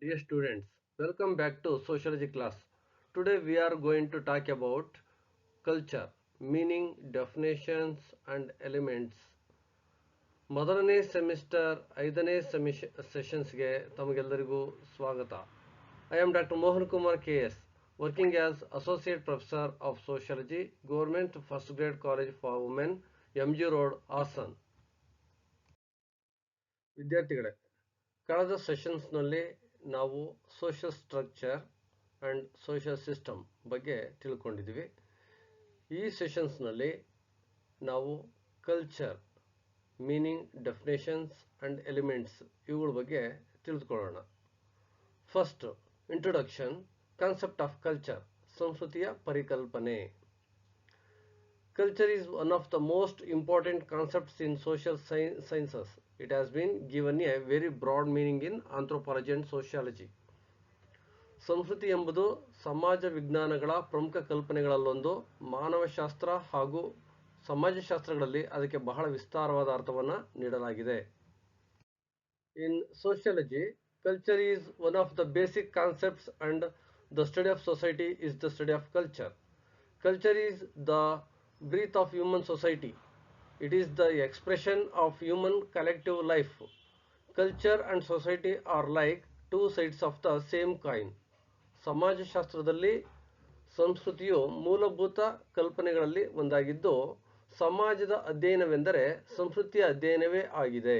Dear students, welcome back to sociology class. Today we are going to talk about culture, meaning, definitions and elements. ಮೊದಲನೇ semester 5ನೇ ಸೆಷನ್ಸ್ಗೆ ತಮಗೆಲ್ಲರಿಗೂ ಸ್ವಾಗತ. I am Dr. Mohan Kumar KS, working as Associate Professor of Sociology, Government First Grade College for Women, MG Road, Hassan. ವಿದ್ಯಾರ್ಥಿಗಳೇ, ಕಳೆದ ಸೆಷನ್ಸ್ನಲ್ಲಿ ನಾವು social structure and social system ಬಗ್ಗೆ ತಿಳ್ಕೊಂಡಿದ್ದೀವಿ. ಈ ಸೆಷನ್ಸ್ನಲ್ಲಿ ನಾವು culture, meaning, definitions and elements ಇವುಗಳ ಬಗ್ಗೆ ತಿಳಿದುಕೊಳ್ಳೋಣ. First, introduction, concept of culture, ಸಂಸ್ಕೃತಿಯ ಪರಿಕಲ್ಪನೆ. Culture is one of the most important concepts in social sciences. It has been given a very broad meaning in anthropology and sociology. ಸಂಸ್ಕೃತಿ ಎಂಬುದು ಸಮಾಜ ವಿಜ್ಞಾನಗಳ ಪ್ರಮುಖ ಕಲ್ಪನೆಗಳಲ್ಲೊಂದು. ಮಾನವಶಾಸ್ತ್ರ ಹಾಗೂ ಸಮಾಜಶಾಸ್ತ್ರಗಳಲ್ಲಿ ಅದಕ್ಕೆ ಬಹಳ ವಿಸ್ತಾರವಾದ ಅರ್ಥವನ್ನು ನೀಡಲಾಗಿದೆ. In sociology, culture is one of the basic concepts and the study of society is the study of culture. Culture is the breath of human society. It is the expression of human collective life. Culture and society are like two sides of the same coin. ಸಮಾಜಶಾಸ್ತ್ರದಲ್ಲಿ ಸಂಸ್ಕೃತಿಯು ಮೂಲಭೂತ ಕಲ್ಪನೆಗಳಲ್ಲಿ ಒಂದಾಗಿದ್ದು, ಸಮಾಜದ ಅಧ್ಯಯನವೆಂದರೆ ಸಂಸ್ಕೃತಿಯ ಅಧ್ಯಯನವೇ ಆಗಿದೆ.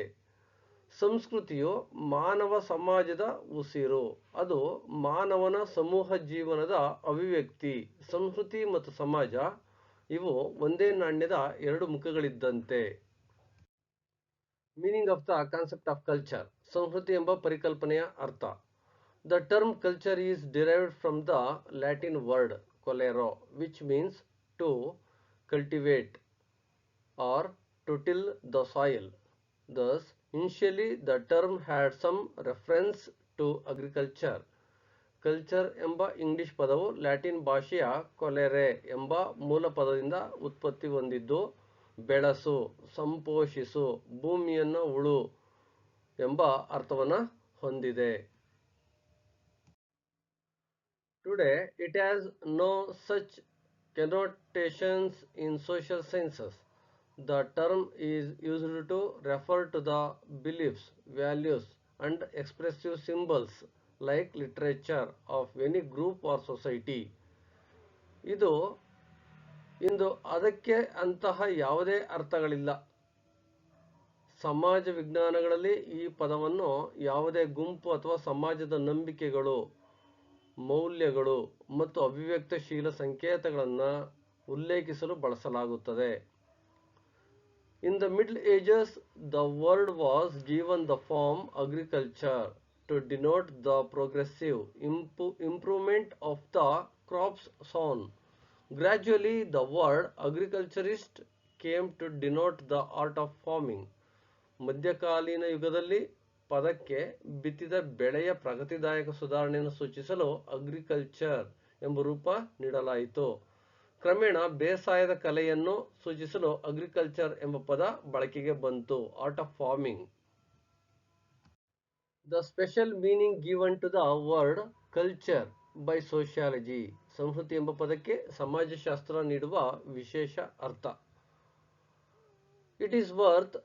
ಸಂಸ್ಕೃತಿಯು ಮಾನವ ಸಮಾಜದ ಉಸಿರು. ಅದು ಮಾನವನ ಸಮೂಹ ಜೀವನದ ಅಭಿವ್ಯಕ್ತಿ. ಸಂಸ್ಕೃತಿ ಮತ್ತು ಸಮಾಜ ಇವು ಒಂದೇ ನಾಣ್ಯದ ಎರಡು ಮುಖಗಳಿದ್ದಂತೆ. Meaning of the concept of culture, ಸಂಸ್ಕೃತಿ ಎಂಬ ಪರಿಕಲ್ಪನೆಯ ಅರ್ಥ. The term culture is derived from the Latin word colere, which means to cultivate or to till the soil. Thus, initially the term had some reference to agriculture. Culture ಎಂಬ English ಪದವು Latin ಭಾಷೆಯ colere ಎಂಬ ಮೂಲ ಪದದಿಂದ ಉತ್ಪತ್ತಿ ಹೊಂದಿದ್ದು, ಬೆಳೆಸು, ಸಂಪೋಷಿಸು, ಭೂಮಿಯನ್ನು ಉಳು ಎಂಬ ಅರ್ಥವನ್ನು ಹೊಂದಿದೆ. Today, it has no such connotations in social sciences. The term is used to refer to the beliefs, values, and expressive symbols like literature of any group or society. ಇಂದು ಅದಕ್ಕೆ ಅಂತಹ ಯಾವುದೇ ಅರ್ಥಗಳಿಲ್ಲ. ಸಮಾಜ ವಿಜ್ಞಾನಗಳಲ್ಲಿ ಈ ಪದವನ್ನು ಯಾವುದೇ ಗುಂಪು ಅಥವಾ ಸಮಾಜದ ನಂಬಿಕೆಗಳು, ಮೌಲ್ಯಗಳು ಮತ್ತು ಅಭಿವ್ಯಕ್ತಶೀಲ ಸಂಕೇತಗಳನ್ನು ಉಲ್ಲೇಖಿಸಲು ಬಳಸಲಾಗುತ್ತದೆ. In the Middle Ages, the word was given the form agriculture to denote the progressive improvement of the crops sown. Gradually, the word agriculturist came to denote the art of farming. ಮಧ್ಯಕಾಲೀನ ಯುಗದಲ್ಲಿ ಪದಕ್ಕೆ ಬಿತ್ತಿದ ಬೆಳೆಯ ಪ್ರಗತಿದಾಯಕ ಸುಧಾರಣೆಯನ್ನು ಸೂಚಿಸಲು agriculture ಎಂಬ ರೂಪ ನೀಡಲಾಯಿತು. ಕ್ರಮೇಣ ಬೇಸಾಯದ ಕಲೆಯನ್ನು ಸೂಚಿಸಲು ಅಗ್ರಿಕಲ್ಚರ್ ಎಂಬ ಪದ ಬಳಕೆಗೆ ಬಂತು, art of farming. The special meaning given to the word culture by sociology, ಸಂಸ್ಕೃತಿ ಎಂಬ ಪದಕ್ಕೆ ಸಮಾಜಶಾಸ್ತ್ರ ನೀಡುವ ವಿಶೇಷ ಅರ್ಥ. It is worth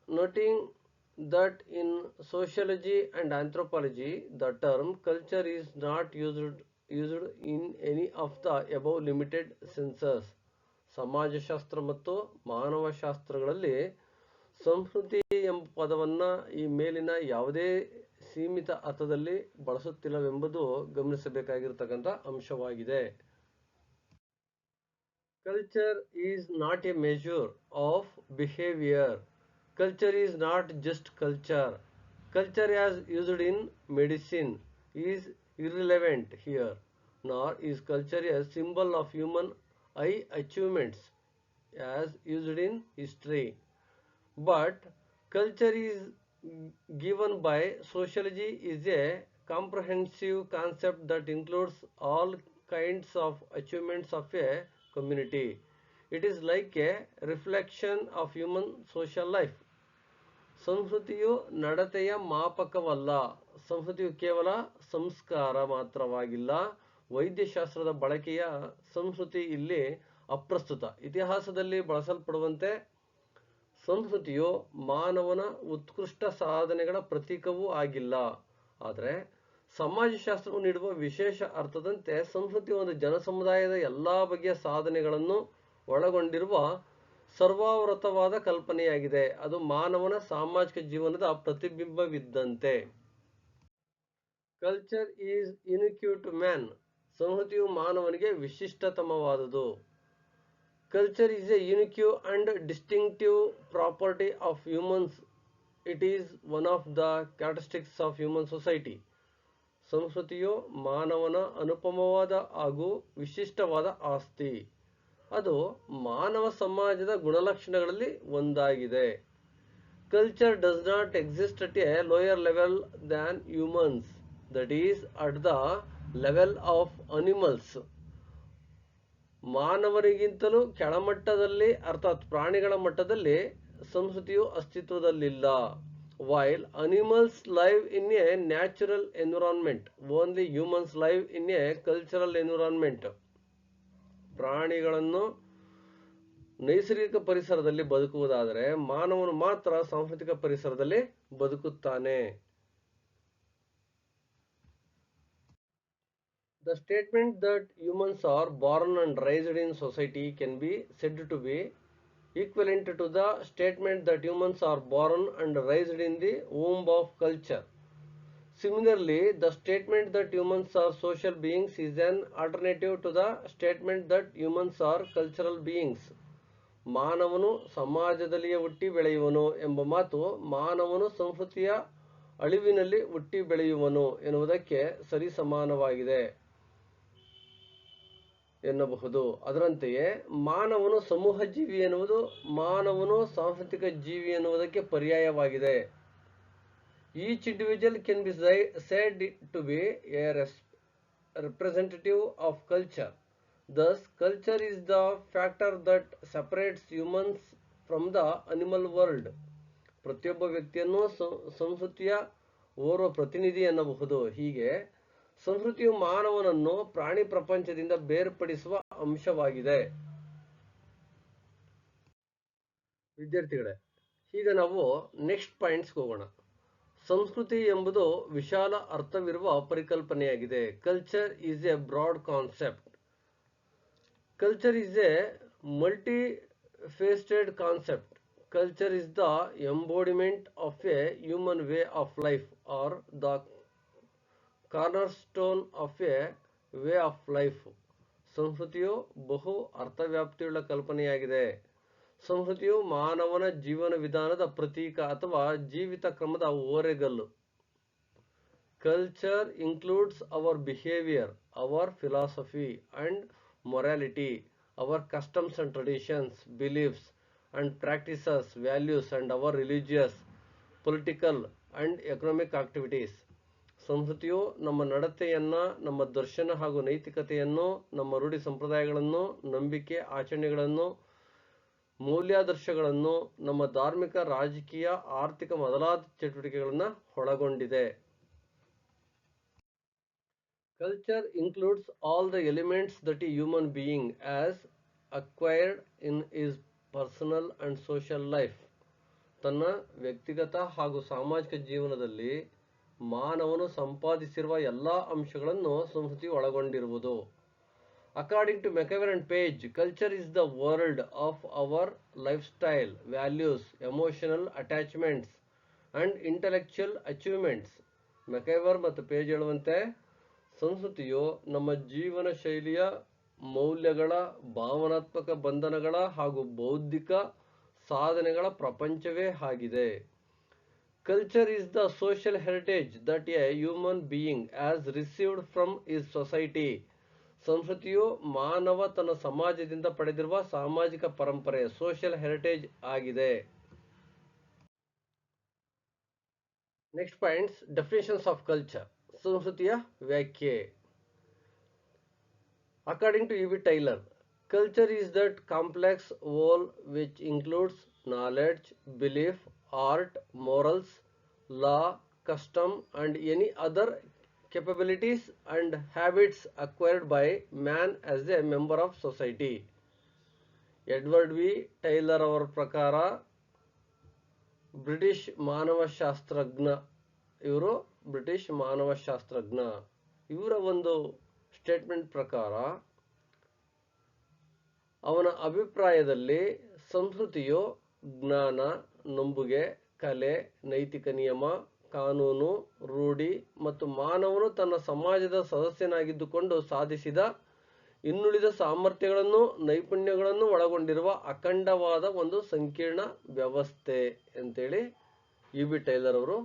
noting that in sociology and anthropology the term culture is not used in any of the above limited senses. ಸಮಾಜಶಾಸ್ತ್ರ ಮತ್ತು ಮಾನವಶಾಸ್ತ್ರಗಳಲ್ಲಿ ಸಂಸ್ಕೃತಿ ಎಂಬ ಪದವನ್ನು ಈ ಮೇಲಿನ ಯಾವುದೇ ಸೀಮಿತ ಅರ್ಥದಲ್ಲಿ ಬಳಸುತ್ತಿಲ್ಲವೆಂಬುದು ಗಮನಿಸಬೇಕಾಗಿರತಕ್ಕಂಥ ಅಂಶವಾಗಿದೆ. Culture is not A measure of behaviour. Culture is not just culture. Culture as used in medicine is irrelevant here, nor is culture a symbol of human high achievements as used in history. But culture is given by sociology is a comprehensive concept that includes all kinds of achievements of a community. It is like a reflection of human social life. ಸಂಸ್ಕೃತಿಯು ನಡತೆಯ ಮಾಪಕವಲ್ಲ, ಸಂಸ್ಕೃತಿಯು ಕೇವಲ ಸಂಸ್ಕಾರ ಮಾತ್ರವಾಗಿಲ್ಲ, ವೈದ್ಯಶಾಸ್ತ್ರದ ಬಳಕೆಯ ಸಂಸ್ಕೃತಿ ಇಲ್ಲಿ ಅಪ್ರಸ್ತುತ. ಇತಿಹಾಸದಲ್ಲಿ ಬಳಸಲ್ಪಡುವಂತೆ ಸಂಸ್ಕೃತಿಯು ಮಾನವನ ಉತ್ಕೃಷ್ಟ ಸಾಧನೆಗಳ ಪ್ರತೀಕವೂ ಆಗಿಲ್ಲ. ಆದರೆ ಸಮಾಜಶಾಸ್ತ್ರವು ನೀಡುವ ವಿಶೇಷ ಅರ್ಥದಂತೆ ಸಂಸ್ಕೃತಿ ಒಂದು ಜನಸಮುದಾಯದ ಎಲ್ಲಾ ಬಗೆಯ ಸಾಧನೆಗಳನ್ನು ಒಳಗೊಂಡಿರುವ ಸರ್ವಾವೃತವಾದ ಕಲ್ಪನೆಯಾಗಿದೆ. ಅದು ಮಾನವನ ಸಾಮಾಜಿಕ ಜೀವನದ ಪ್ರತಿಬಿಂಬವಿದ್ದಂತೆ. Culture is unique to man. ಸಂಸ್ಕೃತಿಯು ಮಾನವನಿಗೆ ವಿಶಿಷ್ಟತಮವಾದುದು. Culture is a unique and distinctive property of humans. It is one of the characteristics of human society. ಸಂಸ್ಕೃತಿಯು ಮಾನವನ ಅನುಪಮವಾದ ಹಾಗೂ ವಿಶಿಷ್ಟವಾದ ಆಸ್ತಿ. ಅದು ಮಾನವ ಸಮಾಜದ ಗುಣಲಕ್ಷಣಗಳಲ್ಲಿ ಒಂದಾಗಿದೆ. Culture does not exist at a lower level than humans, that is at the level of animals. ಮಾನವರಿಗಿಂತಲೂ ಕೆಳಮಟ್ಟದಲ್ಲಿ ಅರ್ಥಾತ್ ಪ್ರಾಣಿಗಳ ಮಟ್ಟದಲ್ಲಿ ಸಂಸ್ಕೃತಿಯು ಅಸ್ತಿತ್ವದಲ್ಲಿಲ್ಲ. While animals live in a natural environment, only humans live in a cultural environment. ಪ್ರಾಣಿಗಳನ್ನು ನೈಸರ್ಗಿಕ ಪರಿಸರದಲ್ಲಿ ಬದುಕುವುದಾದರೆ ಮಾನವನು ಮಾತ್ರ ಸಾಂಸ್ಕೃತಿಕ ಪರಿಸರದಲ್ಲಿ ಬದುಕುತ್ತಾನೆ. The statement that humans are born and raised in society can be said to be equivalent to the statement that humans are born and raised in the womb of culture. Similarly, the statement that humans are social beings is an alternative to the statement that humans are cultural beings. ಮಾನವನು ಸಮಾಜದಲ್ಲಿಯೇ ಹುಟ್ಟಿ ಬೆಳೆಯುವನು ಎಂಬ ಮಾತು ಮಾನವನು ಸಂಸ್ಕೃತಿಯ ಅಳಿವಿನಲ್ಲಿ ಹುಟ್ಟಿ ಬೆಳೆಯುವನು ಎನ್ನುವುದಕ್ಕೆ ಸರಿಸಮಾನವಾಗಿದೆ ಎನ್ನಬಹುದು. ಅದರಂತೆಯೇ ಮಾನವನು ಸಮೂಹ ಜೀವಿ ಎನ್ನುವುದು ಮಾನವನು ಸಾಂಸ್ಕೃತಿಕ ಜೀವಿ ಎನ್ನುವುದಕ್ಕೆ ಪರ್ಯಾಯವಾಗಿದೆ. Each individual can be said to be a representative of culture. Thus, culture is the factor that separates humans from the animal world. ಪ್ರತಿಯೊಬ್ಬ ವ್ಯಕ್ತಿಯನ್ನು ಸಂಸ್ಕೃತಿಯ ಓರ್ವ ಪ್ರತಿನಿಧಿ ಎನ್ನಬಹುದು. ಹೀಗೆ ಸಂಸ್ಕೃತಿಯು ಮಾನವನನ್ನು ಪ್ರಾಣಿ ಪ್ರಪಂಚದಿಂದ ಬೇರ್ಪಡಿಸುವ ಅಂಶವಾಗಿದೆ. ವಿದ್ಯಾರ್ಥಿಗಳೇ, ಈಗ ನಾವು ನೆಕ್ಸ್ಟ್ ಪಾಯಿಂಟ್ಸ್ ಹೋಗೋಣ. ಸಂಸ್ಕೃತಿ ಎಂಬುದು ವಿಶಾಲ ಅರ್ಥವಿರುವ ಪರಿಕಲ್ಪನೆಯಾಗಿದೆ. Culture is a broad concept. Culture is a multifaceted concept. Culture is the embodiment of a human way of life or the cornerstone of a way of life. ಸಂಸ್ಕೃತಿಯು ಬಹು ಅರ್ಥವ್ಯಾಪ್ತಿಯುಳ್ಳ ಕಲ್ಪನೆಯಾಗಿದೆ. ಸಂಸ್ಕೃತಿಯು ಮಾನವನ ಜೀವನ ವಿಧಾನದ ಪ್ರತೀಕ ಅಥವಾ ಜೀವಿತ ಕ್ರಮದ ಓರೆಗಲ್ಲು. Culture includes our behavior, our philosophy and morality, our customs and traditions, beliefs and practices, values and our religious, political and economic activities. ಸಂಸ್ಕೃತಿಯು ನಮ್ಮ ನಡತೆಯನ್ನ, ನಮ್ಮ ದರ್ಶನ ಹಾಗೂ ನೈತಿಕತೆಯನ್ನು, ನಮ್ಮ ರೂಢಿ ಸಂಪ್ರದಾಯಗಳನ್ನು, ನಂಬಿಕೆ ಆಚರಣೆಗಳನ್ನು, ಮೌಲ್ಯಾದರ್ಶಗಳನ್ನು, ನಮ್ಮ ಧಾರ್ಮಿಕ, ರಾಜಕೀಯ, ಆರ್ಥಿಕ ಮೊದಲಾದ ಚಟುವಟಿಕೆಗಳನ್ನು ಒಳಗೊಂಡಿದೆ. Culture includes all the elements that a human being has acquired in his personal and social life. ತನ್ನ ವ್ಯಕ್ತಿಗತ ಹಾಗೂ ಸಾಮಾಜಿಕ ಜೀವನದಲ್ಲಿ ಮಾನವನು ಸಂಪಾದಿಸಿರುವ ಎಲ್ಲಾ ಅಂಶಗಳನ್ನು ಸಂಸ್ಕೃತಿ ಒಳಗೊಂಡಿರುವುದು. According to McEwan and Page, culture is the world of our lifestyle, values, emotional attachments and intellectual achievements. ಮೆಕೈವರ್ ಮತ್ತು ಪೇಜ್ ಹೇಳುವಂತೆ ಸಂಸ್ಕೃತಿಯು ನಮ್ಮ ಜೀವನ ಶೈಲಿಯ, ಮೌಲ್ಯಗಳ, ಭಾವನಾತ್ಮಕ ಬಂಧನಗಳ ಹಾಗೂ ಬೌದ್ಧಿಕ ಸಾಧನೆಗಳ ಪ್ರಪಂಚವೇ ಆಗಿದೆ. Culture is the social heritage that A human being has received from his society. ಸಂಸ್ಕೃತಿಯು ಮಾನವ ತನ್ನ ಸಮಾಜದಿಂದ ಪಡೆದಿರುವ ಸಾಮಾಜಿಕ ಪರಂಪರೆ, ಸೋಷಿಯಲ್ ಹೆರಿಟೇಜ್ ಆಗಿದೆ. Next points, definitions of culture. ಸಂಸ್ಕೃತಿಯ ವ್ಯಾಖ್ಯೆ. According to E.B. Taylor, culture is that complex whole which includes knowledge, belief, art, morals, law, custom, and any other capabilities and habits acquired by man as a member of society. Edward V Tylor ಅವರ ಪ್ರಕಾರ British ಮಾನವಶಾಸ್ತ್ರಜ್ಞ, ಇವರು British ಮಾನವಶಾಸ್ತ್ರಜ್ಞ, ಇವರ ಒಂದು statement ಪ್ರಕಾರ ಅವನ ಅಭಿಪ್ರಾಯದಲ್ಲಿ ಸಂಸ್ಕೃತಿಯು ಜ್ಞಾನ, ನಂಬುಗೆ, ಕಲೆ, ನೈತಿಕ ನಿಯಮ, ಕಾನೂನು, ರೂಢಿ ಮತ್ತು ಮಾನವನು ತನ್ನ ಸಮಾಜದ ಸದಸ್ಯನಾಗಿದ್ದುಕೊಂಡು ಸಾಧಿಸಿದ ಇನ್ನುಳಿದ ಸಾಮರ್ಥ್ಯಗಳನ್ನು, ನೈಪುಣ್ಯಗಳನ್ನು ಒಳಗೊಂಡಿರುವ ಅಖಂಡವಾದ ಒಂದು ಸಂಕೀರ್ಣ ವ್ಯವಸ್ಥೆ ಅಂತೇಳಿ ಯು ಬಿ ಟೈಲರ್ ಅವರು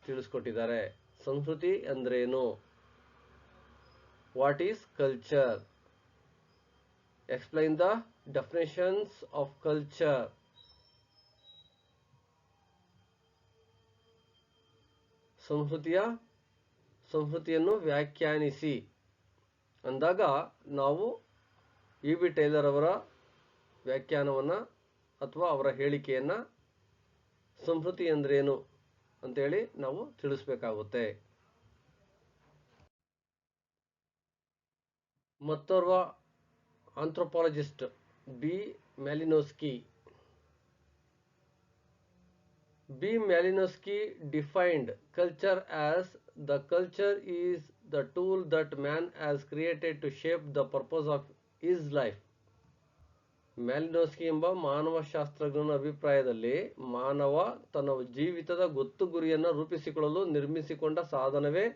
ತಿಳಿಸ್ಕೊಟ್ಟಿದ್ದಾರೆ. ಸಂಸ್ಕೃತಿ ಅಂದ್ರೇನು? What is culture? Explain the definitions of culture. ಸಂಸ್ಕೃತಿಯನ್ನು ವ್ಯಾಖ್ಯಾನಿಸಿ ಅಂದಾಗ ನಾವು ಯು ಬಿ ಟೈಲರ್ ಅವರ ವ್ಯಾಖ್ಯಾನವನ್ನು ಅಥವಾ ಅವರ ಹೇಳಿಕೆಯನ್ನು ಸಂಸ್ಕೃತಿ ಅಂದ್ರೇನು ಅಂತೇಳಿ ನಾವು ತಿಳಿಸ್ಬೇಕಾಗುತ್ತೆ. ಮತ್ತೋರ್ವ anthropologist B Malinowski defined culture as the culture is the tool that man has created to shape the purpose of his life. ಮ್ಯಾಲಿನೋಸ್ಕಿ ಎಂಬ ಮಾನವಶಾಸ್ತ್ರಜ್ಞನ ಅಭಿಪ್ರಾಯದಲ್ಲಿ ಮಾನವ ತನ್ನ ಜೀವಿತದ ಗೊತ್ತು ಗುರಿಯನ್ನು ರೂಪಿಸಿಕೊಳ್ಳಲು ನಿರ್ಮಿಸಿಕೊಂಡ ಸಾಧನವೇ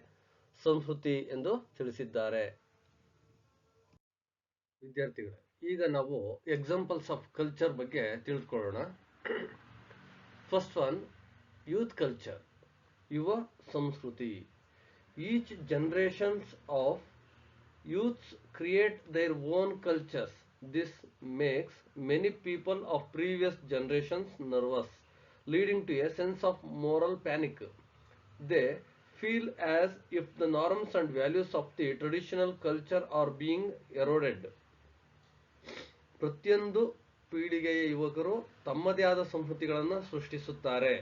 ಸಂಸ್ಕೃತಿ ಎಂದು ತಿಳಿಸಿದ್ದಾರೆ. ವಿದ್ಯಾರ್ಥಿಗಳೇ, ಈಗ ನಾವು ಎಕ್ಸಾಂಪಲ್ಸ್ ಆಫ್ ಕಲ್ಚರ್ ಬಗ್ಗೆ ತಿಳಿದುಕೊಳ್ಳೋಣ. ಫಸ್ಟ್ ಒನ್, youth culture, ಯುವ ಸಂಸ್ಕೃತಿ. Each generations of youths create their own cultures. This makes many people of previous generations nervous, leading to a sense of moral panic. They feel as if the norms and values of the traditional culture are being eroded. ಪ್ರತಿಯೊಂದು ಪೀಳಿಗೆಯ ಯುವಕರು ತಮ್ಮದೇ ಆದ ಸಂಸ್ಕೃತಿಗಳನ್ನು ಸೃಷ್ಟಿಸುತ್ತಾರೆ.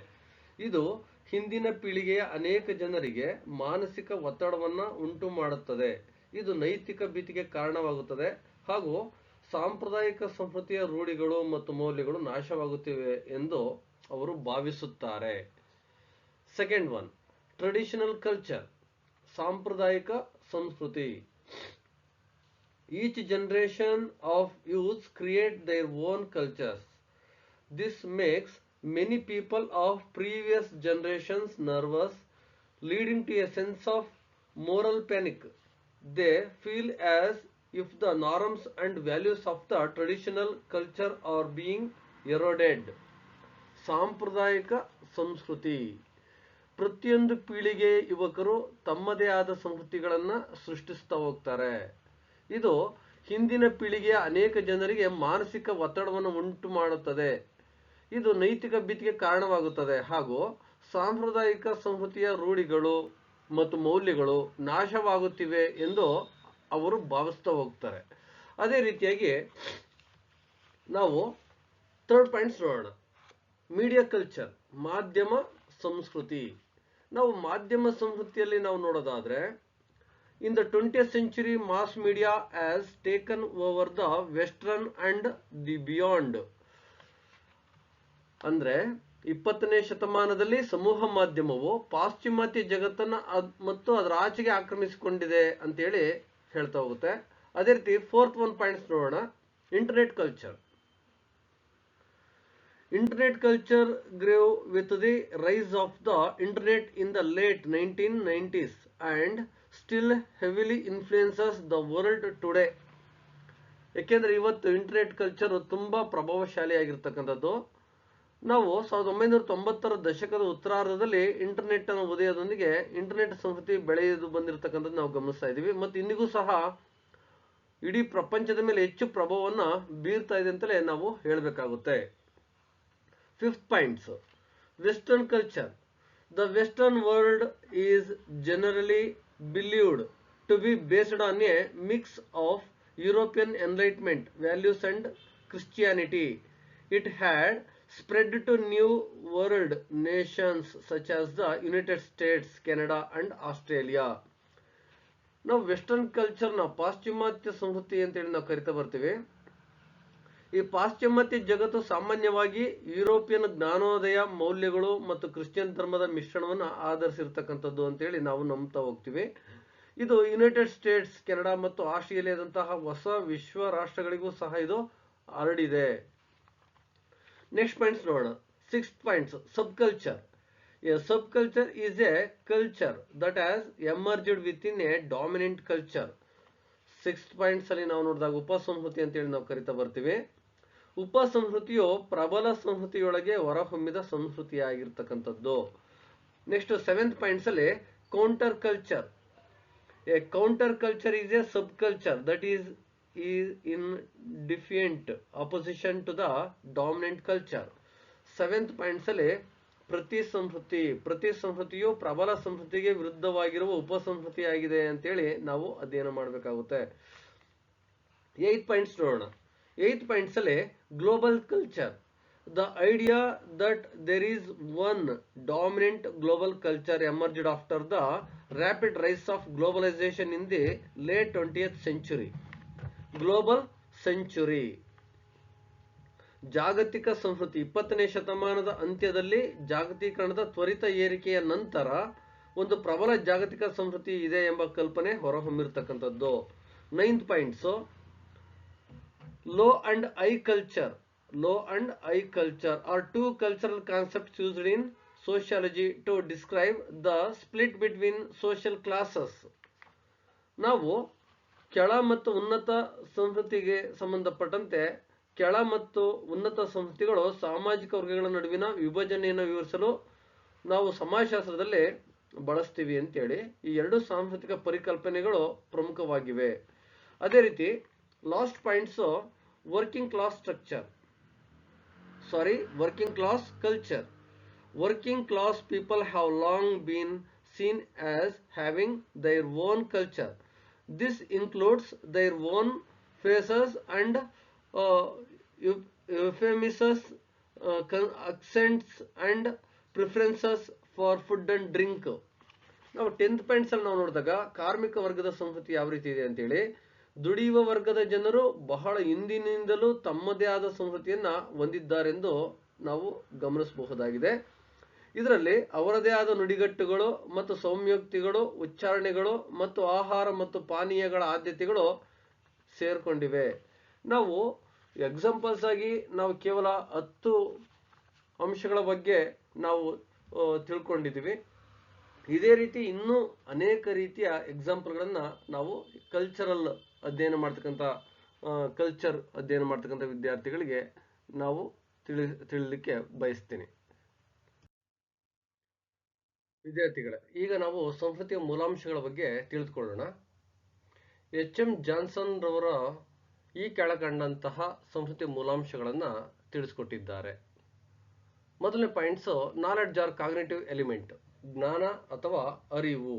ಇದು ಹಿಂದಿನ ಪೀಳಿಗೆಯ ಅನೇಕ ಜನರಿಗೆ ಮಾನಸಿಕ ಒತ್ತಡವನ್ನು ಉಂಟು ಮಾಡುತ್ತದೆ. ಇದು ನೈತಿಕ ಭೀತಿಗೆ ಕಾರಣವಾಗುತ್ತದೆ ಹಾಗೂ ಸಾಂಪ್ರದಾಯಿಕ ಸಂಸ್ಕೃತಿಯ ರೂಢಿಗಳು ಮತ್ತು ಮೌಲ್ಯಗಳು ನಾಶವಾಗುತ್ತಿವೆ ಎಂದು ಅವರು ಭಾವಿಸುತ್ತಾರೆ. ಸೆಕೆಂಡ್ ಒನ್, ಟ್ರೆಡಿಷನಲ್ ಕಲ್ಚರ್, ಸಾಂಪ್ರದಾಯಿಕ ಸಂಸ್ಕೃತಿ. Each generation of youths create their own cultures. This makes many people of previous generations nervous, leading to a sense of moral panic. They feel as if the norms and values of the traditional culture are being eroded. ಸಾಂಪ್ರದಾಯಿಕ ಸಂಸ್ಕೃತಿ. ಪ್ರತಿಯೊಂದು ಪೀಳಿಗೆ ಯುವಕರು ತಮ್ಮದೇ ಆದ ಸಂಸ್ಕೃತಿಗಳನ್ನು ಸೃಷ್ಟಿಸ್ತಾ ಹೋಗ್ತಾರೆ. ಇದು ಹಿಂದಿನ ಪೀಳಿಗೆಯ ಅನೇಕ ಜನರಿಗೆ ಮಾನಸಿಕ ಒತ್ತಡವನ್ನು ಉಂಟು ಮಾಡುತ್ತದೆ. ಇದು ನೈತಿಕ ಭೀತಿಗೆ ಕಾರಣವಾಗುತ್ತದೆ ಹಾಗೂ ಸಾಂಪ್ರದಾಯಿಕ ಸಂಸ್ಕೃತಿಯ ರೂಢಿಗಳು ಮತ್ತು ಮೌಲ್ಯಗಳು ನಾಶವಾಗುತ್ತಿವೆ ಎಂದು ಅವರು ಭಾವಿಸ್ತಾ ಹೋಗ್ತಾರೆ. ಅದೇ ರೀತಿಯಾಗಿ ನಾವು ಥರ್ಡ್ ಪಾಯಿಂಟ್ಸ್ ನೋಡೋಣ. ಮೀಡಿಯಾ ಕಲ್ಚರ್, ಮಾಧ್ಯಮ ಸಂಸ್ಕೃತಿ. ನಾವು ಮಾಧ್ಯಮ ಸಂಸ್ಕೃತಿಯಲ್ಲಿ ನಾವು ನೋಡೋದಾದ್ರೆ, in the 20th century mass media has taken over the western and the beyond. ಅಂದ್ರೆ 20ನೇ ಶತಮಾನದಲ್ಲಿ ಸಮೂಹ ಮಾಧ್ಯಮವು ಪಾಶ್ಚಿಮಾತ್ಯ ಜಗತ್ತನ್ನ ಮತ್ತು ಅದರ ಆಚೆಗೆ ಆಕ್ರಮಿಸಿಕೊಂಡಿದೆ ಅಂತೇಳಿ ಹೇಳ್ತಾ ಹೋಗುತ್ತೆ. ಅದೇ ರೀತಿ ಫೋರ್ತ್ ಒನ್ ಪಾಯಿಂಟ್ಸ್ ನೋಡೋಣ. Internet culture. Internet culture grew with the rise of the internet in the late 1990s and still heavily influences the world today. ಯಾಕೆಂದ್ರೆ ಇವತ್ತು ಇಂಟರ್ನೆಟ್ ಕಲ್ಚರ್ ತುಂಬಾ ಪ್ರಭಾವಶಾಲಿಯಾಗಿರ್ತಕ್ಕಂಥದ್ದು. ನಾವು 1990ರ ದಶಕದ ಉತ್ತರಾರ್ಧದಲ್ಲಿ ಇಂಟರ್ನೆಟ್ ಅನ್ನು ಉದಯದೊಂದಿಗೆ ಇಂಟರ್ನೆಟ್ ಸಂಸ್ಕೃತಿ ಬೆಳೆದು ಬಂದಿರತಕ್ಕಂಥದ್ದು ನಾವು ಗಮನಿಸ್ತಾ ಇದ್ದೀವಿ. ಮತ್ತು ಇಂದಿಗೂ ಸಹ ಇಡೀ ಪ್ರಪಂಚದ ಮೇಲೆ ಹೆಚ್ಚು ಪ್ರಭಾವವನ್ನು ಬೀರ್ತಾ ಇದೆ ಅಂತಲೇ ನಾವು ಹೇಳಬೇಕಾಗುತ್ತೆ. Fifth points, western culture. The Western world is generally believed to be based on a mix of European Enlightenment values and Christianity. It had spread to new world nations such as the United States, Canada and Australia. ನಾವು western ಕಲ್ಚರ್ನ ಪಾಶ್ಚಿಮಾತ್ಯ ಸಂಸ್ಕೃತಿ ಅಂತೇಳಿ ನಾವು ಕರಿತಾ ಬರ್ತೀವಿ. ಈ ಪಾಶ್ಚಿಮಾತ್ಯ ಜಗತ್ತು ಸಾಮಾನ್ಯವಾಗಿ ಯುರೋಪಿಯನ್ ಜ್ಞಾನೋದಯ ಮೌಲ್ಯಗಳು ಮತ್ತು ಕ್ರಿಶ್ಚಿಯನ್ ಧರ್ಮದ ಮಿಶ್ರಣವನ್ನು ಆಧರಿಸಿರ್ತಕ್ಕಂಥದ್ದು ಅಂತೇಳಿ ನಾವು ನಂಬ್ತಾ ಹೋಗ್ತೀವಿ. ಇದು ಯುನೈಟೆಡ್ ಸ್ಟೇಟ್ಸ್, ಕೆನಡಾ ಮತ್ತು ಆಸ್ಟ್ರೇಲಿಯಾದಂತಹ ಹೊಸ ವಿಶ್ವ ರಾಷ್ಟ್ರಗಳಿಗೂ ಸಹ ಇದು ಹರಡಿದೆ. ನೆಕ್ಸ್ಟ್ ಪಾಯಿಂಟ್ಸ್ ನೋಡೋಣ. 6th points, subculture. A subculture is a culture that has emerged within a dominant culture. 6th points ಅಲ್ಲಿ ನಾವು ನೋಡಿದಾಗ ಉಪಸಂಸ್ಕೃತಿ ಅಂತೇಳಿ ನಾವು ಕರಿತಾ ಬರ್ತೀವಿ. ಉಪಸಂಸ್ಕೃತಿಯು ಪ್ರಬಲ ಸಂಸ್ಕೃತಿಯೊಳಗೆ ಹೊರಹೊಮ್ಮಿದ ಸಂಸ್ಕೃತಿಯಾಗಿರ್ತಕ್ಕಂಥದ್ದು. ನೆಕ್ಸ್ಟ್ 7th ಪಾಯಿಂಟ್ಸ್ ಅಲ್ಲಿ counter culture. A counter culture is a subculture that is in defiant opposition to the dominant culture. 7th points ಅಲ್ಲಿ ಪ್ರತಿ ಸಂಸ್ಕೃತಿಯು ಪ್ರಬಲ ಸಂಸ್ಕೃತಿಗೆ ವಿರುದ್ಧವಾಗಿರುವ ಉಪಸಂಸ್ಕೃತಿಯಾಗಿದೆ ಅಂತೇಳಿ ನಾವು ಅಧ್ಯಯನ ಮಾಡಬೇಕಾಗುತ್ತೆ. 8th ಪಾಯಿಂಟ್ಸ್ ನೋಡೋಣ. 8th ಪಾಯಿಂಟ್ಸ್ ಅಲ್ಲಿ global culture. The idea that there is one dominant global culture emerged after the rapid rise of globalization in the late 20th century. Global century. ಜಾಗತಿಕ ಸಂಸ್ಕೃತಿ 20ನೇ ಶತಮಾನದ ಅಂತ್ಯದಲ್ಲಿ ಜಾಗತೀಕರಣದ ತ್ವರಿತ ಏರಿಕೆಯ ನಂತರ ಒಂದು ಪ್ರಬಲ ಜಾಗತಿಕ ಸಂಸ್ಕೃತಿ ಇದೆ ಎಂಬ ಕಲ್ಪನೆ ಹೊರಹೊಮ್ಮಿರ್ತಕ್ಕಂಥದ್ದು. 9th points, low and high culture. Low and high culture are two cultural concepts used in sociology to describe the split between social classes. ನಾವು ಕೆಳ ಮತ್ತು ಉನ್ನತ ಸಂಸ್ಕೃತಿಗೆ ಸಂಬಂಧಪಟ್ಟಂತೆ ಕೆಳ ಮತ್ತು ಉನ್ನತ ಸಂಸ್ಕೃತಿಗಳು ಸಾಮಾಜಿಕ ವರ್ಗಗಳ ನಡುವಿನ ವಿಭಜನೆಯನ್ನು ವಿವರಿಸಲು ನಾವು ಸಮಾಜಶಾಸ್ತ್ರದಲ್ಲಿ ಬಳಸ್ತೀವಿ ಅಂತೇಳಿ ಈ ಎರಡು ಸಾಂಸ್ಕೃತಿಕ ಪರಿಕಲ್ಪನೆಗಳು ಪ್ರಮುಖವಾಗಿವೆ. ಅದೇ ರೀತಿ last points, working class culture. Working class people have long been seen as having their own culture. This includes their own phrases and euphemisms, accents and preferences for food and drink. ನಾವು 10th points ಅಲ್ಲಿ ನಾವು ನೋಡಿದಾಗ ಕಾರ್ಮಿಕ ವರ್ಗದ ಸಂಸ್ಕೃತಿ ಯಾವ ರೀತಿ ಇದೆ ಅಂತೇಳಿ, ದುಡಿಯುವ ವರ್ಗದ ಜನರು ಬಹಳ ಹಿಂದಿನಿಂದಲೂ ತಮ್ಮದೇ ಆದ ಸಂಸ್ಕೃತಿಯನ್ನ ಹೊಂದಿದ್ದಾರೆಂದು ನಾವು ಗಮನಿಸಬಹುದಾಗಿದೆ. ಇದರಲ್ಲಿ ಅವರದೇ ಆದ ನುಡಿಗಟ್ಟುಗಳು ಮತ್ತು ಸೌಮ್ಯೋಕ್ತಿಗಳು, ಉಚ್ಚಾರಣೆಗಳು ಮತ್ತು ಆಹಾರ ಮತ್ತು ಪಾನೀಯಗಳ ಆದ್ಯತೆಗಳು ಸೇರ್ಕೊಂಡಿವೆ. ನಾವು ಎಕ್ಸಾಂಪಲ್ಸ್ ಆಗಿ ನಾವು ಕೇವಲ 10 ಅಂಶಗಳ ಬಗ್ಗೆ ನಾವು ತಿಳ್ಕೊಂಡಿದ್ದೀವಿ. ಇದೇ ರೀತಿ ಇನ್ನೂ ಅನೇಕ ರೀತಿಯ ಎಕ್ಸಾಂಪಲ್ಗಳನ್ನ ನಾವು ಕಲ್ಚರ್ ಅಧ್ಯಯನ ಮಾಡ್ತಕ್ಕಂಥ ವಿದ್ಯಾರ್ಥಿಗಳಿಗೆ ನಾವು ತಿಳಿಲಿಕ್ಕೆ ಬಯಸ್ತೀನಿ. ವಿದ್ಯಾರ್ಥಿಗಳೇ, ಈಗ ನಾವು ಸಂಸ್ಕೃತಿಯ ಮೂಲಾಂಶಗಳ ಬಗ್ಗೆ ತಿಳಿದುಕೊಳ್ಳೋಣ. HM ಜಾನ್ಸನ್ ರವರ ಈ ಕೆಳಕಂಡಂತಹ ಸಂಸ್ಕೃತಿ ಮೂಲಾಂಶಗಳನ್ನ ತಿಳಿಸ್ಕೊಟ್ಟಿದ್ದಾರೆ. ಮೊದಲನೇ points, knowledge or cognitive element. ಜ್ಞಾನ ಅಥವಾ ಅರಿವು.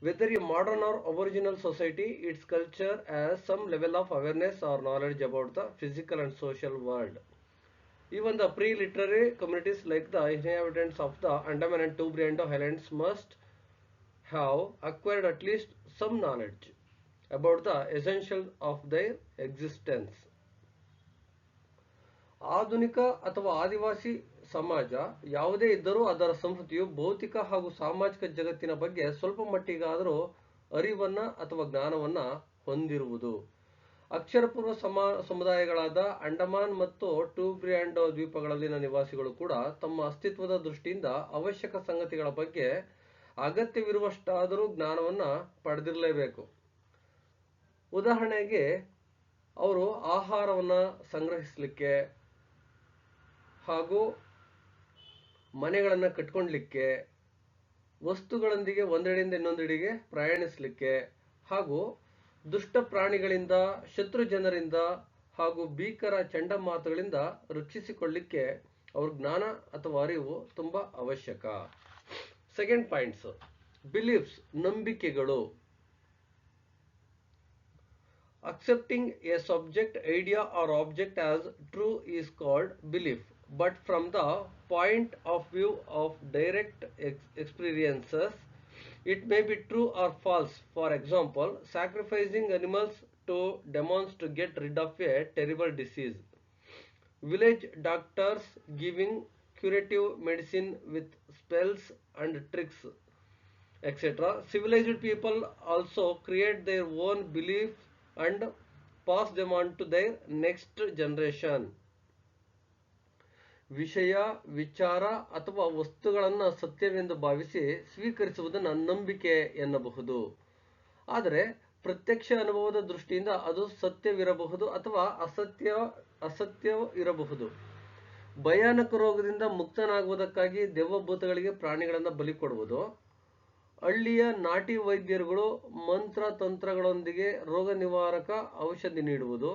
Whether a modern or aboriginal society, its culture has some level of awareness or knowledge about the physical and social world. Even the pre-literary communities like the inhabitants of the Andaman and Tubriando Islands must have acquired at least some knowledge about the essentials of their existence. ಆಧುನಿಕ ಅಥವಾ ಆದಿವಾಸಿ ಸಮಾಜ ಯಾವುದೇ ಇದ್ದರೂ ಅದರ ಸಂಸ್ಕೃತಿಯು ಭೌತಿಕ ಹಾಗೂ ಸಾಮಾಜಿಕ ಜಗತ್ತಿನ ಬಗ್ಗೆ ಸ್ವಲ್ಪ ಮಟ್ಟಿಗಾದರೂ ಅರಿವನ್ನ ಅಥವಾ ಜ್ಞಾನವನ್ನ ಹೊಂದಿರುವುದು. ಅಕ್ಷರಪೂರ್ವ ಸಮುದಾಯಗಳಾದ ಅಂಡಮಾನ್ ಮತ್ತು ಟೂಬ್ರಿಯಾಂಡೋ ದ್ವೀಪಗಳಲ್ಲಿನ ನಿವಾಸಿಗಳು ಕೂಡ ತಮ್ಮ ಅಸ್ತಿತ್ವದ ದೃಷ್ಟಿಯಿಂದ ಅವಶ್ಯಕ ಸಂಗತಿಗಳ ಬಗ್ಗೆ ಅಗತ್ಯವಿರುವಷ್ಟಾದರೂ ಜ್ಞಾನವನ್ನ ಪಡೆದಿರಲೇಬೇಕು. ಉದಾಹರಣೆಗೆ, ಅವರು ಆಹಾರವನ್ನ ಸಂಗ್ರಹಿಸಲಿಕ್ಕೆ ಹಾಗೂ ಮನೆಗಳನ್ನು ಕಟ್ಕೊಳ್ಲಿಕ್ಕೆ, ವಸ್ತುಗಳೊಂದಿಗೆ ಒಂದೆಡೆಯಿಂದ ಇನ್ನೊಂದೆಡೆಗೆ ಪ್ರಯಾಣಿಸಲಿಕ್ಕೆ ಹಾಗೂ ದುಷ್ಟ ಪ್ರಾಣಿಗಳಿಂದ, ಶತ್ರು ಜನರಿಂದ ಹಾಗೂ ಭೀಕರ ಚಂಡಮಾರುತಗಳಿಂದ ರಕ್ಷಿಸಿಕೊಳ್ಳಿಕ್ಕೆ ಅವ್ರ ಜ್ಞಾನ ಅಥವಾ ಅರಿವು ತುಂಬಾ ಅವಶ್ಯಕ. ಸೆಕೆಂಡ್ ಪಾಯಿಂಟ್ಸ್, ಬಿಲೀಫ್ಸ್, ನಂಬಿಕೆಗಳು. Accepting a subject, idea or object as true is called belief. but from the point of view of direct experiences, it may be true or false. For example, sacrificing animals to demons to get rid of a terrible disease, village doctors giving curative medicine with spells and tricks, etc. Civilized people also create their own beliefs and pass them on to their next generation. ವಿಷಯ, ವಿಚಾರ ಅಥವಾ ವಸ್ತುಗಳನ್ನು ಸತ್ಯವೆಂದು ಭಾವಿಸಿ ಸ್ವೀಕರಿಸುವುದನ್ನು ನಂಬಿಕೆ ಎನ್ನಬಹುದು. ಆದರೆ ಪ್ರತ್ಯಕ್ಷ ಅನುಭವದ ದೃಷ್ಟಿಯಿಂದ ಅದು ಸತ್ಯವಿರಬಹುದು ಅಥವಾ ಅಸತ್ಯ ಇರಬಹುದು. ಭಯಾನಕ ರೋಗದಿಂದ ಮುಕ್ತನಾಗುವುದಕ್ಕಾಗಿ ದೆವ್ವಭೂತಗಳಿಗೆ ಪ್ರಾಣಿಗಳನ್ನು ಬಲಿ ಕೊಡುವುದು, ಹಳ್ಳಿಯ ನಾಟಿ ವೈದ್ಯರುಗಳು ಮಂತ್ರ ತಂತ್ರಗಳೊಂದಿಗೆ ರೋಗ ನಿವಾರಕ ಔಷಧಿ ನೀಡುವುದು,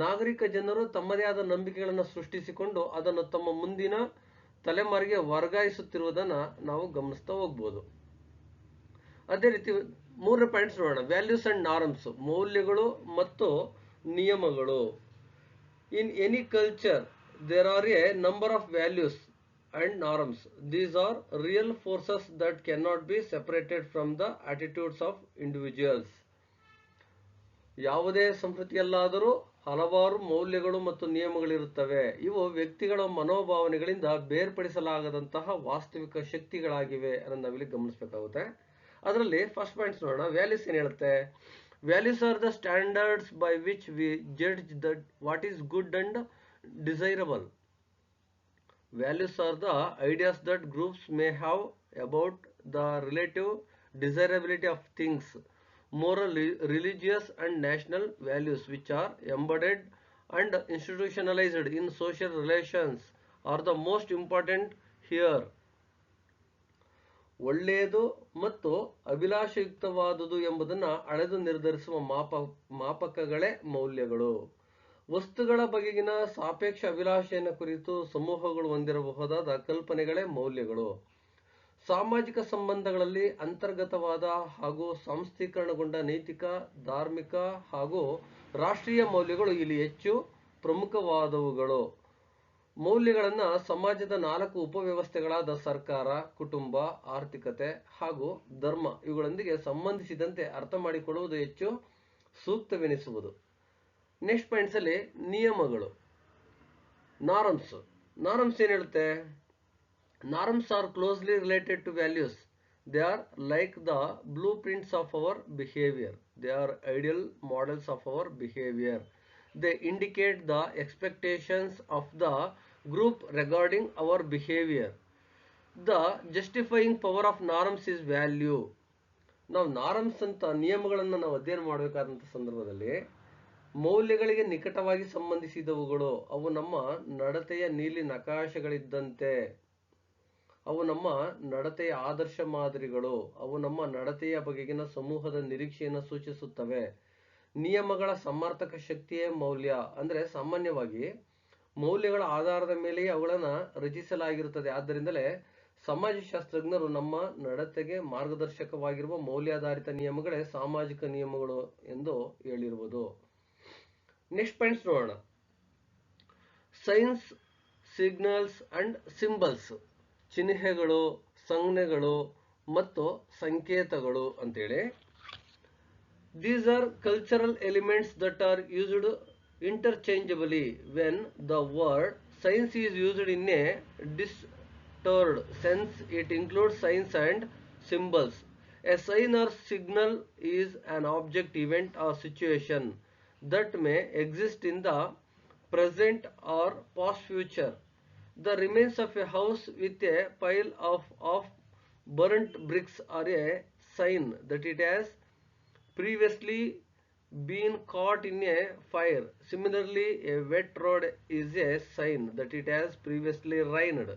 ನಾಗರಿಕ ಜನರು ತಮ್ಮದೇ ಆದ ನಂಬಿಕೆಗಳನ್ನು ಸೃಷ್ಟಿಸಿಕೊಂಡು ಅದನ್ನು ತಮ್ಮ ಮುಂದಿನ ತಲೆಮಾರಿಗೆ ವರ್ಗಾಯಿಸುತ್ತಿರುವುದನ್ನು ನಾವು ಗಮನಿಸ್ತಾ ಹೋಗ್ಬೋದು. ಅದೇ ರೀತಿ ಮೂರನೇ ಪಾಯಿಂಟ್ಸ್ ನೋಡೋಣ. ವ್ಯಾಲ್ಯೂಸ್ ಅಂಡ್ ನಾರ್ಮ್ಸ್, ಮೌಲ್ಯಗಳು ಮತ್ತು ನಿಯಮಗಳು. In any culture there are a number of values and norms. These are real forces that cannot be separated from the attitudes of individuals. ಯಾವುದೇ ಸಂಸ್ಕೃತಿಯಲ್ಲಾದರೂ ಹಲವಾರು ಮೌಲ್ಯಗಳು ಮತ್ತು ನಿಯಮಗಳಿರುತ್ತವೆ. ಇವು ವ್ಯಕ್ತಿಗಳ ಮನೋಭಾವನೆಗಳಿಂದ ಬೇರ್ಪಡಿಸಲಾಗದಂತಹ ವಾಸ್ತವಿಕ ಶಕ್ತಿಗಳಾಗಿವೆ ಅನ್ನೋದು ನಾವಿಲ್ಲಿ ಗಮನಿಸಬೇಕಾಗುತ್ತೆ. ಅದರಲ್ಲಿ ಫಸ್ಟ್ ಪಾಯಿಂಟ್ಸ್ ನೋಡೋಣ. ವ್ಯಾಲ್ಯೂಸ್ ಏನು ಹೇಳುತ್ತೆ? Values are the standards by which we judge that what is good and desirable. Values are the ideas that groups may have about the relative desirability of things. Moral, religious and national values which are embedded and institutionalized in social relations are the most important here. ಒಳ್ಳೆಯದು ಮತ್ತು ಅಭಿಲಾಷಯುಕ್ತವಾದುದು ಎಂಬುದನ್ನು ಅಳೆದು ನಿರ್ಧರಿಸುವ ಮಾಪಕಗಳೇ ಮೌಲ್ಯಗಳು. ವಸ್ತುಗಳ ಬಗೆಗಿನ ಸಾಪೇಕ್ಷ ಅಭಿಲಾಷೆಯನ್ನು ಕುರಿತು ಸಮೂಹಗಳು ಹೊಂದಿರಬಹುದಾದ ಕಲ್ಪನೆಗಳೇ ಮೌಲ್ಯಗಳು. ಸಾಮಾಜಿಕ ಸಂಬಂಧಗಳಲ್ಲಿ ಅಂತರ್ಗತವಾದ ಹಾಗೂ ಸಂಸ್ಥೀಕರಣಗೊಂಡ ನೈತಿಕ, ಧಾರ್ಮಿಕ ಹಾಗೂ ರಾಷ್ಟ್ರೀಯ ಮೌಲ್ಯಗಳು ಇಲ್ಲಿ ಹೆಚ್ಚು ಪ್ರಮುಖವಾದವುಗಳು. ಮೌಲ್ಯಗಳನ್ನು ಸಮಾಜದ 4 ಉಪವ್ಯವಸ್ಥೆಗಳಾದ ಸರ್ಕಾರ, ಕುಟುಂಬ, ಆರ್ಥಿಕತೆ ಹಾಗೂ ಧರ್ಮ ಇವುಗಳೊಂದಿಗೆ ಸಂಬಂಧಿಸಿದಂತೆ ಅರ್ಥ ಮಾಡಿಕೊಳ್ಳುವುದು ಹೆಚ್ಚು ಸೂಕ್ತವೆನಿಸುವುದು. ನೆಕ್ಸ್ಟ್ ಪಾಯಿಂಟ್ಸ್ ಅಲ್ಲಿ ನಿಯಮಗಳು. ನಾರ್ಮ್ಸ್ ಏನು ಹೇಳುತ್ತೆ? Norms are closely related to values. They are like the blueprints of our behaviour. They are ideal models of our behaviour. They indicate the expectations of the group regarding our behaviour. The justifying power of norms is value. ನಾವು norms ಅಂತ ನಿಯಮಗಳನ್ನು ನಾವು ಅಧ್ಯಯನ ಮಾಡಬೇಕಾದಂಥ ಸಂದರ್ಭದಲ್ಲಿ ಮೌಲ್ಯಗಳಿಗೆ ನಿಕಟವಾಗಿ ಸಂಬಂಧಿಸಿದವುಗಳು. ಅವು ನಮ್ಮ ನಡತೆಯ ನೀಲಿ ನಕಾಶೆಗಳಿದ್ದಂತೆ. ಅವು ನಮ್ಮ ನಡತೆಯ ಆದರ್ಶ ಮಾದರಿಗಳು. ಅವು ನಮ್ಮ ನಡತೆಯ ಬಗೆಗಿನ ಸಮೂಹದ ನಿರೀಕ್ಷೆಯನ್ನು ಸೂಚಿಸುತ್ತವೆ. ನಿಯಮಗಳ ಸಮರ್ಥಕ ಶಕ್ತಿಯೇ ಮೌಲ್ಯ. ಅಂದರೆ ಸಾಮಾನ್ಯವಾಗಿ ಮೌಲ್ಯಗಳ ಆಧಾರದ ಮೇಲೆಯೇ ಅವುಗಳನ್ನು ರಚಿಸಲಾಗಿರುತ್ತದೆ. ಆದ್ದರಿಂದಲೇ ಸಮಾಜಶಾಸ್ತ್ರಜ್ಞರು ನಮ್ಮ ನಡತೆಗೆ ಮಾರ್ಗದರ್ಶಕವಾಗಿರುವ ಮೌಲ್ಯಾಧಾರಿತ ನಿಯಮಗಳೇ ಸಾಮಾಜಿಕ ನಿಯಮಗಳು ಎಂದು ಹೇಳಿರುವುದು. ನೆಕ್ಸ್ಟ್ ಪಾಯಿಂಟ್ಸ್ ನೋಡೋಣ. ಸೈನ್ಸ್, ಸಿಗ್ನಲ್ಸ್ ಅಂಡ್ ಸಿಂಬಲ್ಸ್, ಚಿಹ್ನೆಗಳು, ಸಂಜ್ಞೆಗಳು ಮತ್ತು ಸಂಕೇತಗಳು ಅಂತೇಳಿ. These are cultural elements that are used interchangeably. When the word science is used in a distorted sense, it includes signs and symbols. A sign or signal is an object, event or situation that may exist in the present or past future. The remains of a house with a pile of burnt bricks are a sign that it has previously been caught in a fire. Similarly, a wet road is a sign that it has previously rained.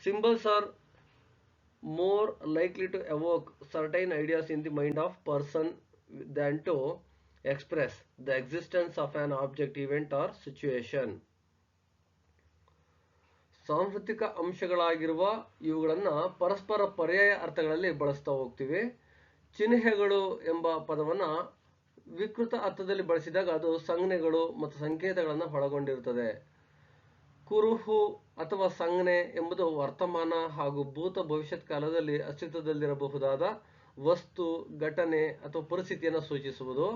Symbols are more likely to evoke certain ideas in the mind of person than to express the existence of an object, event or situation. ಸಾಂಸ್ಕೃತಿಕ ಅಂಶಗಳಾಗಿರುವ ಇವುಗಳನ್ನು ಪರಸ್ಪರ ಪರ್ಯಾಯ ಅರ್ಥಗಳಲ್ಲಿ ಬಳಸ್ತಾ ಹೋಗ್ತೀವಿ. ಚಿಹ್ನೆಗಳು ಎಂಬ ಪದವನ್ನು ವಿಕೃತ ಅರ್ಥದಲ್ಲಿ ಬಳಸಿದಾಗ ಅದು ಸಂಜ್ಞೆಗಳು ಮತ್ತು ಸಂಕೇತಗಳನ್ನು ಒಳಗೊಂಡಿರುತ್ತದೆ. ಕುರುಹು ಅಥವಾ ಸಂಜ್ಞೆ ಎಂಬುದು ವರ್ತಮಾನ ಹಾಗೂ ಭೂತ ಭವಿಷ್ಯತ್ ಕಾಲದಲ್ಲಿ ಅಸ್ತಿತ್ವದಲ್ಲಿರಬಹುದಾದ ವಸ್ತು, ಘಟನೆ ಅಥವಾ ಪರಿಸ್ಥಿತಿಯನ್ನು ಸೂಚಿಸುವುದು.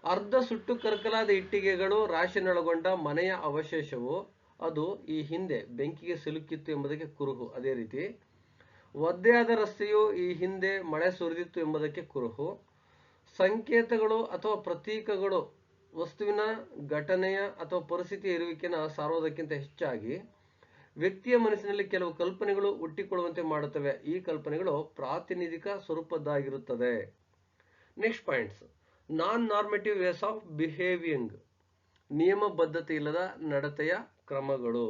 ಅರ್ಧ ಸುಟ್ಟು ಕರಕಲಾದ ಇಟ್ಟಿಗೆಗಳು ರಾಶಿಯನ್ನೊಳಗೊಂಡ ಮನೆಯ ಅವಶೇಷವು, ಅದು ಈ ಹಿಂದೆ ಬೆಂಕಿಗೆ ಸಿಲುಕಿತ್ತು ಎಂಬುದಕ್ಕೆ ಕುರುಹು. ಅದೇ ರೀತಿ ಒದ್ದೆಯಾದ ರಸ್ತೆಯು ಈ ಹಿಂದೆ ಮಳೆ ಸುರಿದಿತ್ತು ಎಂಬುದಕ್ಕೆ ಕುರುಹು. ಸಂಕೇತಗಳು ಅಥವಾ ಪ್ರತೀಕಗಳು ವಸ್ತುವಿನ, ಘಟನೆಯ ಅಥವಾ ಪರಿಸ್ಥಿತಿಯ ಇರುವಿಕೆಯನ್ನು ಸಾರುವುದಕ್ಕಿಂತ ಹೆಚ್ಚಾಗಿ ವ್ಯಕ್ತಿಯ ಮನಸ್ಸಿನಲ್ಲಿ ಕೆಲವು ಕಲ್ಪನೆಗಳು ಹುಟ್ಟಿಕೊಳ್ಳುವಂತೆ ಮಾಡುತ್ತವೆ. ಈ ಕಲ್ಪನೆಗಳು ಪ್ರಾತಿನಿಧಿಕ ಸ್ವರೂಪದ್ದಾಗಿರುತ್ತದೆ. Next points. Non normative ways of behaving, ನಿಯಮಬದ್ಧತೆ ಇಲ್ಲದ ನಡತೆಯ ಕ್ರಮಗಳು.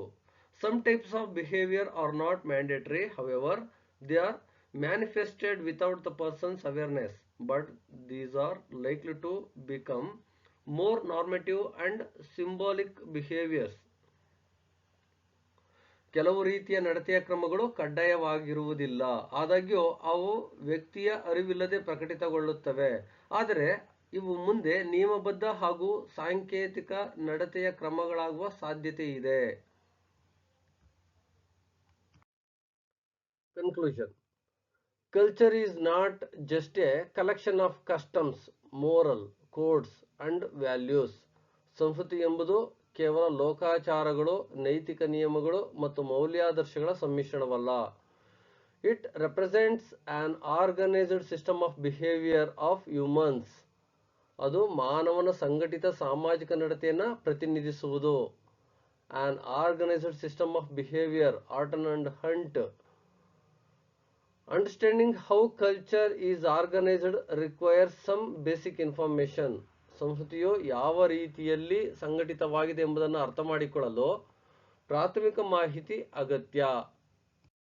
Some types of behaviour are not mandatory, however they are manifested without the person's awareness, but these are likely to become more normative and symbolic behaviors. ಕೆಲವು ರೀತಿಯ ನಡತೆಯ ಕ್ರಮಗಳು ಕಡ್ಡಾಯವಾಗಿರುವುದಿಲ್ಲ, ಆದಾಗ್ಯೂ ಅವು ವ್ಯಕ್ತಿಯ ಅರಿವಿಲ್ಲದೆ ಪ್ರಕಟಿತಗೊಳ್ಳುತ್ತವೆ. ಆದರೆ ಇವು ಮುಂದೆ ನಿಯಮಬದ್ಧ ಹಾಗೂ ಸಾಂಕೇತಿಕ ನಡತೆಯ ಕ್ರಮಗಳಾಗುವ ಸಾಧ್ಯತೆ ಇದೆ. Conclusion. Culture is not just a collection of customs, moral codes and values. ಸಂಸ್ಕೃತಿ ಎಂಬುದು ಕೇವಲ ಲೋಕಾಚಾರಗಳು, ನೈತಿಕ ನಿಯಮಗಳು ಮತ್ತು ಮೌಲ್ಯಾದರ್ಶಗಳ ಸಮ್ಮಿಶ್ರಣವಲ್ಲ. It represents an organized system of behavior of humans. ಅದು ಮಾನವನ ಸಂಘಟಿತ ಸಾಮಾಜಿಕ ನಡತೆಯನ್ನು ಪ್ರತಿನಿಧಿಸುವುದು. An organized system of behavior, Orton and Hunt. Understanding how culture is organized requires some basic information. ಸಂಸ್ಕೃತಿಯು ಯಾವ ರೀತಿಯಲ್ಲಿ ಸಂಘಟಿತವಾಗಿದೆ ಎಂಬುದನ್ನು ಅರ್ಥ ಮಾಡಿಕೊಳ್ಳಲು ಪ್ರಾಥಮಿಕ ಮಾಹಿತಿ ಅಗತ್ಯ.